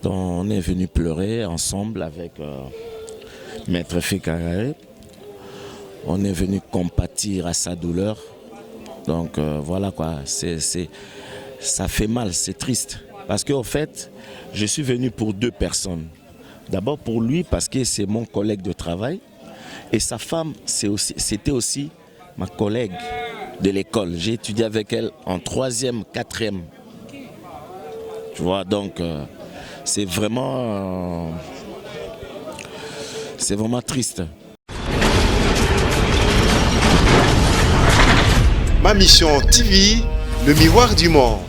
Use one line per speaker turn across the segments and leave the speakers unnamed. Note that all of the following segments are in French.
On est venu pleurer ensemble avec Maître Fikare. On est venu compatir à sa douleur. Donc voilà quoi, ça fait mal, c'est triste. Parce qu'en fait, je suis venu pour deux personnes. D'abord pour lui parce que c'est mon collègue de travail. Et sa femme, c'était aussi ma collègue de l'école. J'ai étudié avec elle en 3e, 4e. Tu vois, donc c'est vraiment triste.
Ma mission TV, le miroir du monde.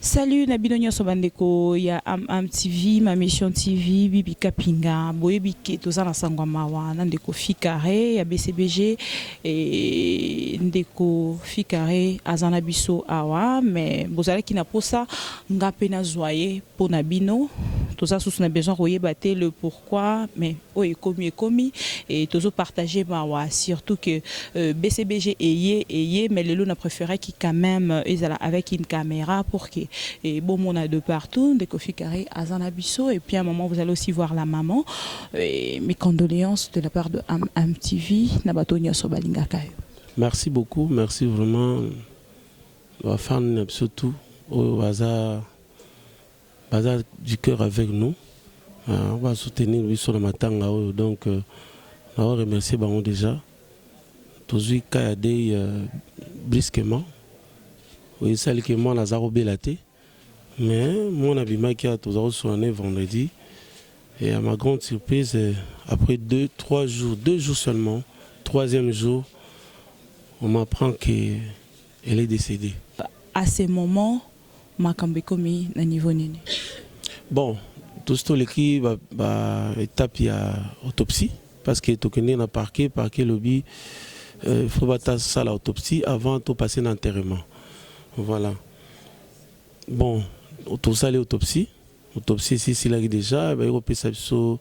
Salut Nabino Nyonso bandeko ya Am TV, ma mission TV, Bibi Kapinga, boyebi ke tozana sangwa mawa na ndeko Fikare ya BCBG et ndeko Fikare azana biso awa mais bozala ki na posa ngape na zoye po na bino toza sous na besoin koyeba te le pourquoi mais o ekomi et tozo partager mawa surtout que BCBG eye mais le lot a préféré qui quand même ezala avec une caméra pour que et bon on a de partout des Kofi Carré à Zanabiso et puis à un moment vous allez aussi voir la maman et mes condoléances de la part de Am TV Nabatonia Sobalinga Kayo.
Merci beaucoup, merci vraiment aux fans surtout au hasard du cœur avec nous. On va soutenir lui sur le matin donc on va remercier Baron déjà. Tous les cas brisquement. Oui, celle qui m'a Lazaro Belaté. Mais mon abima qui a toujours sonné vendredi. Et à ma grande surprise, après 2 jours seulement, 3e jour, on m'apprend qu'elle est décédée.
À ce moment, ma kambekomi na niveau nini.
Bon, tout ce qui va étape il y a autopsie parce que tout connaît na parquet lobby il faut battre ça l'autopsie avant de passer l'enterrement. Voilà. Bon, tout ça l'autopsie ici c'est là déjà il va passer sur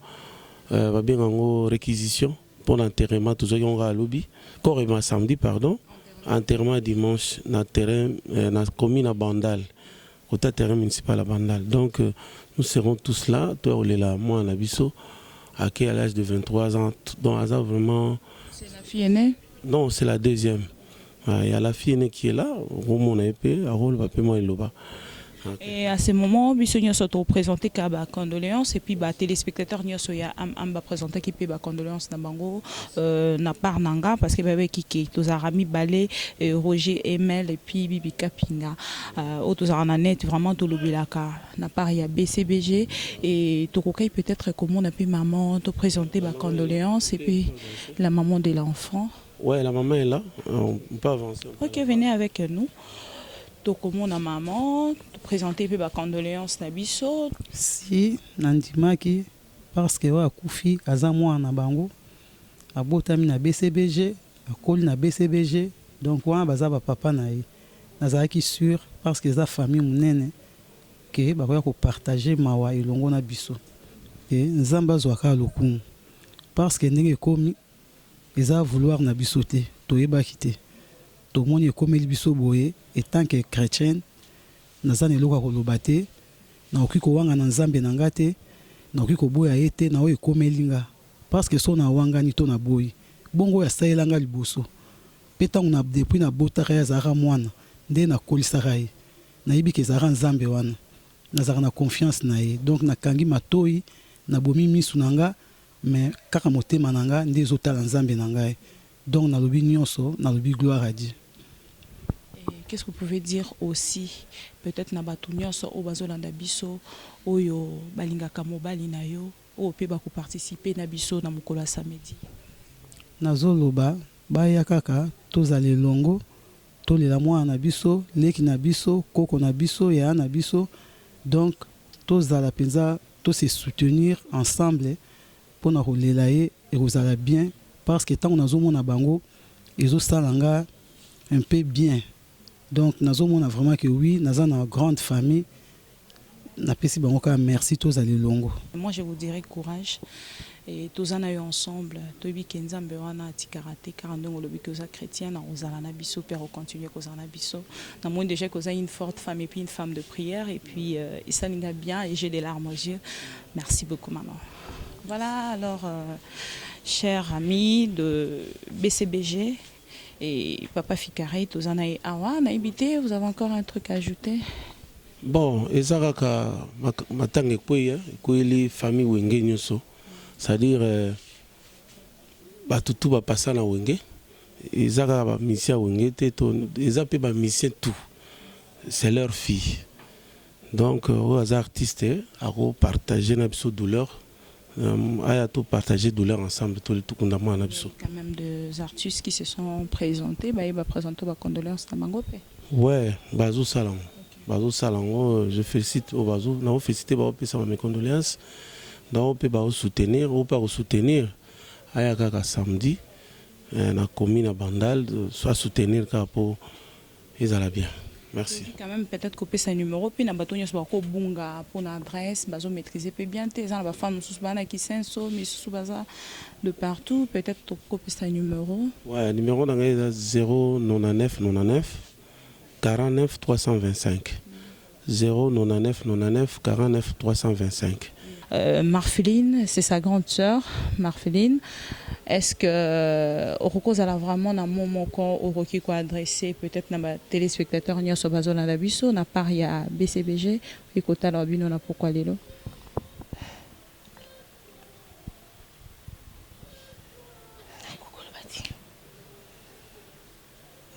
va bien en réquisition pour l'enterrement tout ça on va à lobby corps samedi pardon enterrement dimanche na terrain na commune à Bandal au terrain municipal à Bandal donc nous serons tous là toi on est là moi à Bisso à l'âge de 23 ans donc hasard vraiment
c'est la fille aînée.
Non, c'est la deuxième. Il y a la fille qui est là, mon épée, à rôle, moi et Loba.
Et à ce moment, nous sommes présentés comme condoléances et puis les téléspectateurs nous sommes présentés qui peuvent condoléances na bango na part nanga parce que bébé kiki tous arami balé Roger Emel et puis Bibi Kapinga autres en net vraiment tout l'obilaka na part il y a BCBG et tokokai peut-être comment on a pu maman te présenter ba condoléances et puis la maman de l'enfant.
Ouais, la maman est là, on peut avancer.
Ok, venez avec nous. Donc, comment la maman présenter mes condoléances Nabiso.
Si nandimaki parce que wa kufi aza mwana bango abotami na BCBG akoli na BCBG donc wa baza ba papa na ye nazalaki sûr parce que za famille munene que bakoya ko partager mawa elongo na biso et nzamba zwaka lokumu parce que ndenge komi eza vouloir na biso te toyebaki te tomoni ekomeli biso boye et tant que chrétienne nazana eloko koloba te nakoki kowanga na nzambe na nga te nakoki koboya ye te na oyo ekomeli nga parce que so na wangani to na boyi bongo ya salelanga liboso mpe ntango na depuis na botaka ye azalaka mwana nde nakolisaka ye nayebi ke ezalaka nzambe wana nazalaka na confiance na ye donc nakangi matoyi nabomi misu na nga mais kaka motema na nga nde ezotala nzambe na ngai donc nalobi nyonso nalobi gloire à Dieu.
Qu'est-ce que vous pouvez dire aussi peut-être na batu nyonso o bazolanda biso oyo balingaka mobali na yo o pe ba ko participer na biso na mokolo samedi
nazoloba baya kaka tozali longo tolela mwana na biso leki na biso koko na biso ya na biso donc tozala penza to se soutenir ensemble pour na kolela ye et kozala bien parce que tant nazomona bango ezosalanga un peu bien. Donc, nous avons vraiment que oui, nous avons une grande famille. Merci tous à longo.
Moi, je vous dirais courage et tous en eu ensemble tobi kenzambe wana tikarate karandongo lobi que chrétien na ozalana biso père continuer kozana biso na moi déjà que une forte femme et puis une femme de prière et puis et ça n'inga bien et j'ai des larmes aux yeux. Merci beaucoup maman. Voilà alors chers amis de BCBG et Papa Fikare tous en eu awa na ibité, vous avez encore un truc à ajouter?
Bon, ezaka matanga koy les familles wenge nyoso. C'est-à-dire batutu ba passa na wenge. Ezaka ba mission wenge te to ezape ba mission tout. C'est leur fille. Donc aux artistes à partager na biso douleur. À tout partager douleur ensemble tout kundama na biso.
Quand même des artistes qui se sont présentés, bah ils va présenter ba condoléances na Mangope.
Ouais, bazo salam. Bazo Salango, je félicite au Bazo, nous félicitons mes condoléances. Nous pouvons soutenir, Ayaka samedi, na commune à Bandal, soit soutenir pour ils allaient bien. Merci.
Quand même peut-être couper sa numéro puis na batonya so ko bunga pour na adresse, bazo maîtriser peu bien tes ba femme sous bana qui senso mais sous baza de partout, peut-être couper sa numéro. Ouais,
numéro dans 099 99 49 325 099 99 49 325.
Marfeline, c'est sa grande sœur, Marfeline. Est-ce que Oroko a vraiment un moment qu'on Oroki quoi adressé peut-être na téléspectateur nya so bazo na biso na part ya BCBG et kota la bino na pourquoi lelo?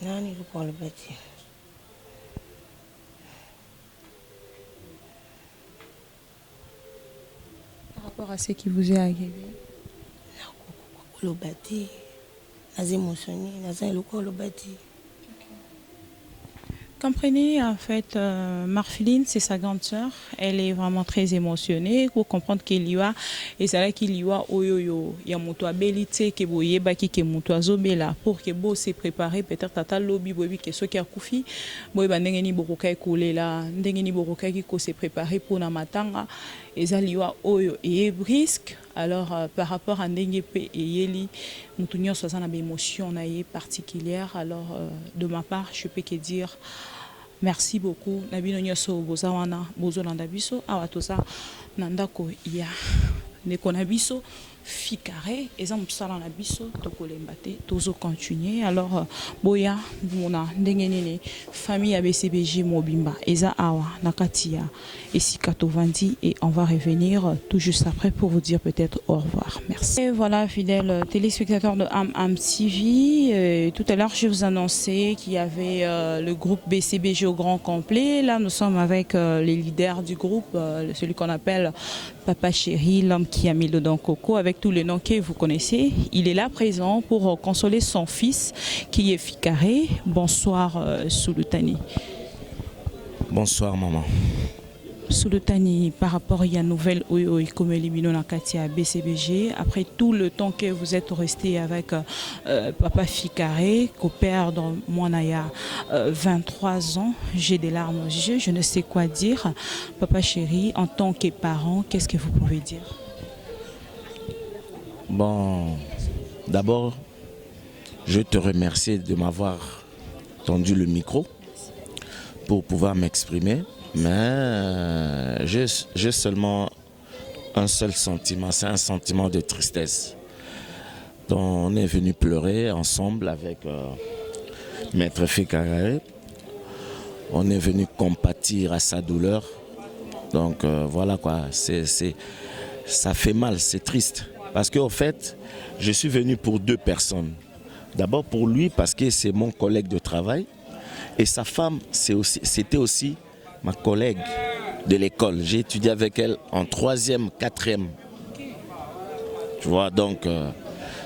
Nani ko le bati.
Par rapport à ce qui vous est arrivé?
Le bâti, les émotions, le bâti.
Comprenez, en fait, Marfeline, c'est sa grande sœur. Elle est vraiment très émotionnée. Pour comprendre qu'il y a, et c'est là qu'il y a, oyoyo, il y a mon toit belité, qui boye, baki, qui mon toit zobela, pour que beau se préparer, peut-être tata lobby, boy, que ce qui a koufi, boy, bandengeni borokai koulé là, ndengeni borokai qui se préparer pour na matanga, et ça y a oyo, et brisque. Alors, par rapport à Ndengepe et Yeli, Moutounion soit une émotion particulière. Alors, de ma part, je peux que dire merci beaucoup. Nabino nyoso bozawana bozolanda biso awatosa nandako ya nekonabiso Fikare eza msala na biso tokolemba te tozo continuer. Alors boya mona ndenge nini famille ya BCBG Mobimba eza awa nakatia esika tovandi et on va revenir tout juste après pour vous dire peut-être au revoir. Merci. Et voilà, fidèles téléspectateurs de Am TV, tout à l'heure je vous annonçais qu'il y avait le groupe BCBG au grand complet. Là nous sommes avec les leaders du groupe, celui qu'on appelle Papa Chéri, l'homme qui a mis le don coco, avec tous les noms que vous connaissez. Il est là présent pour consoler son fils qui est Fikare. Bonsoir Sulutani.
Bonsoir maman.
Sulutani, par rapport à la nouvelle Oyo comme Elimino Nakatia BCBG, après tout le temps que vous êtes resté avec Papa Fikare, qu'opère dans Moanaya 23 ans, j'ai des larmes aux yeux, je ne sais quoi dire. Papa Chéri, en tant que parent, qu'est-ce que vous pouvez dire?
Bon, d'abord, je te remercie de m'avoir tendu le micro pour pouvoir m'exprimer. Mais j'ai seulement un seul sentiment, c'est un sentiment de tristesse. Donc on est venu pleurer ensemble avec Maître Fikare. On est venu compatir à sa douleur. Donc voilà quoi, ça fait mal, c'est triste. Parce qu'en fait, je suis venu pour deux personnes. D'abord pour lui parce que c'est mon collègue de travail. Et sa femme, c'était aussi ma collègue de l'école. J'ai étudié avec elle en 3e, 4e. Tu vois, donc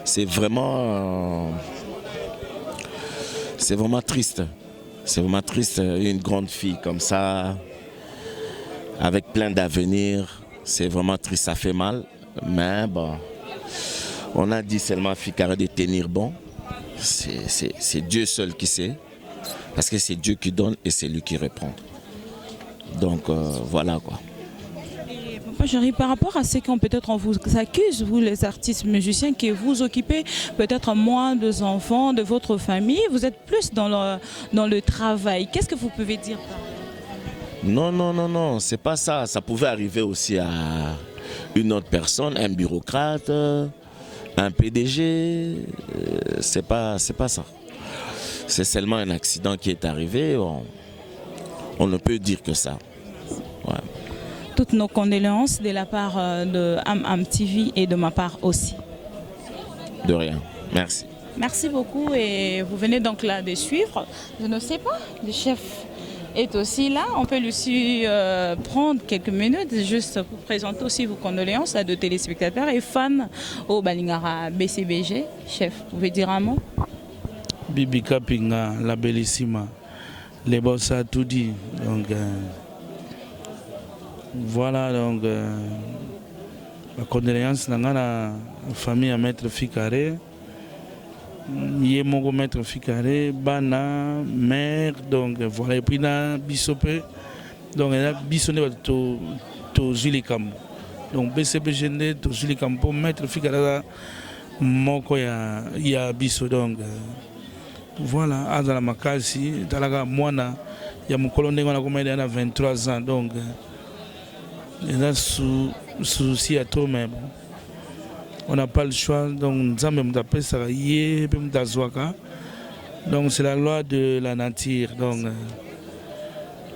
c'est vraiment triste. C'est vraiment triste, une grande fille comme ça, avec plein d'avenir. C'est vraiment triste, ça fait mal. Mais bon, on a dit seulement à Fikare de tenir bon. C'est Dieu seul qui sait. Parce que c'est Dieu qui donne et c'est lui qui reprend. Donc voilà quoi.
Et Papa Chéri, par rapport à ce qu'on peut-être on vous accuse, vous les artistes musiciens, que vous occupez peut-être moins de enfants de votre famille, vous êtes plus dans le travail. Qu'est-ce que vous pouvez dire par là?
Non, non, non, non, c'est pas ça. Ça pouvait arriver aussi à une autre personne, un bureaucrate, un PDG. C'est pas ça. C'est seulement un accident qui est arrivé. On ne peut dire que ça. Ouais.
Toutes nos condoléances de la part de Am TV et de ma part aussi.
De rien. Merci.
Merci beaucoup et vous venez donc là de suivre. Je ne sais pas, le chef est aussi là. On peut aussi prendre quelques minutes juste pour présenter aussi vos condoléances à de téléspectateurs et fans au Balingara BCBG. Chef, vous pouvez dire un mot?
Bibi Kapinga, la bellissima, les boss a tout dit. Donc voilà, donc la condoléance dans la famille à Maître Ficaré. Yé mon Maître Ficaré, Bana, mère, donc voilà, et puis dans Bissopé, donc il y a Bissonné to Zulikam. Donc BCBG to Zulikam pour Maître Ficaré, moko ya Bisso donc. Voilà, à la Makasi, Talaga Moana, il y a mon colonel qui a 23 ans, donc il y a souci à tout même. On n'a pas le choix, donc nous avons appelé ça donc c'est la loi de la nature, donc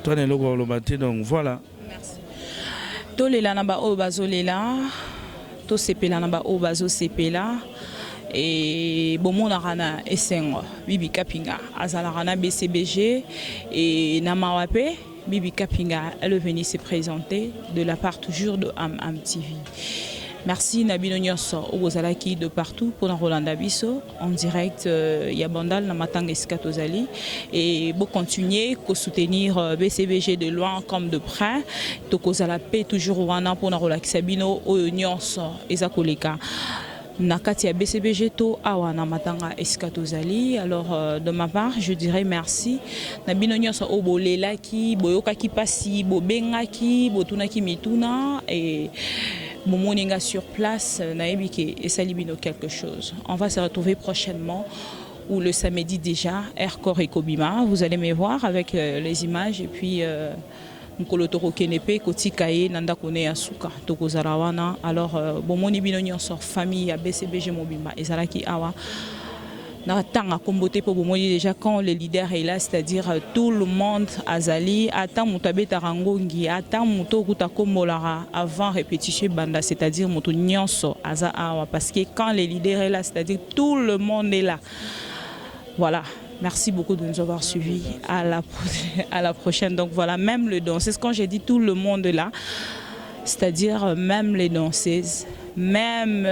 toi n'est le donc voilà.
Merci. Tous les lanaba au bazolela, tous ces pélanaba au bazo sepela. Et bon rana esengo Bibi Kapinga azala rana BCBG et Namawape Bibi Kapinga elle est venue se présenter de la part toujours de Am TV. Merci Nabino Nyonso Obozalaki de partout pour Rolanda Bisso en direct Yabandal na Matanga Eskatozali et pour continuer à soutenir BCBG de loin comme de près tokozala paix toujours wana pour Rolakisabino Nyonso ezakoleka Nakati ya BCBG to awa na Matanga Eskatozali. Alors de ma part je dirais merci Nabino Nyonso obolelaki boyokaki pasi bobengaki botunaki mituna et Momoninga sur place, Naïbike et Salibino quelque chose. On va se retrouver prochainement ou le samedi déjà, Aircore et Kobima. Vous allez me voir avec les images et puis Nkolotoro Kenepe, Koti Kaye, Nanda Kone Asuka, Toko Zarawana. Alors, Bomoni Binonyon sort famille à BCBG Mobimba et Zaraki Awa. Natanga Kombote pour Bomoni déjà quand le leader est là, c'est-à-dire tout le monde Azali, attend Moutabe Tarangongi, attend Mouto Kombolara avant répétition Banda, c'est-à-dire Mouto Nyonso Aza Awa, parce que quand le leader est là, c'est-à-dire tout le monde est là. Voilà. Merci beaucoup de nous avoir suivis. À la prochaine. Donc voilà, même le don, c'est ce que j'ai dit, tout le monde est là. C'est-à-dire même les danseuses, même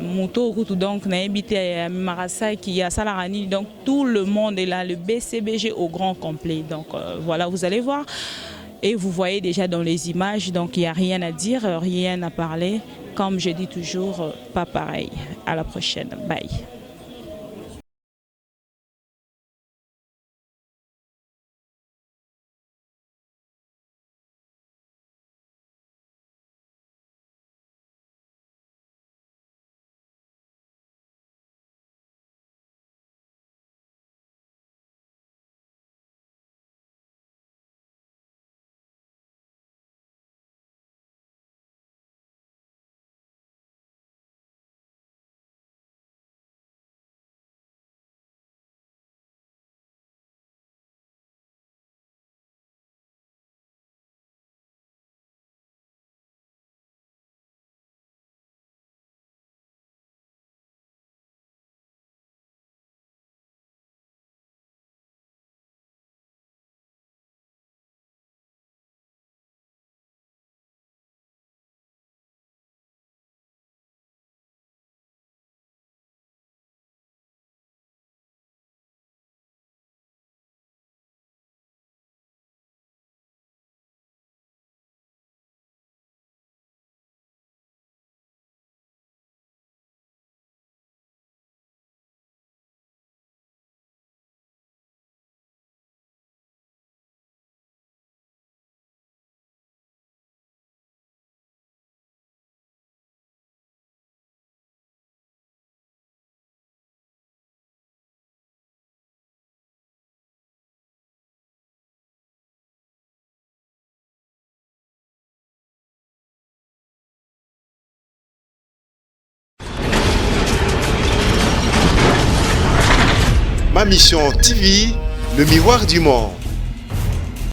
Mouto donc Naïbité Marasa qui a Salarani, donc tout le monde est là, le BCBG au grand complet. Donc voilà, vous allez voir et vous voyez déjà dans les images, donc il n'y a rien à dire, rien à parler. Comme je dis toujours, pas pareil. À la prochaine. Bye.
Ma Mission TV, le miroir du monde.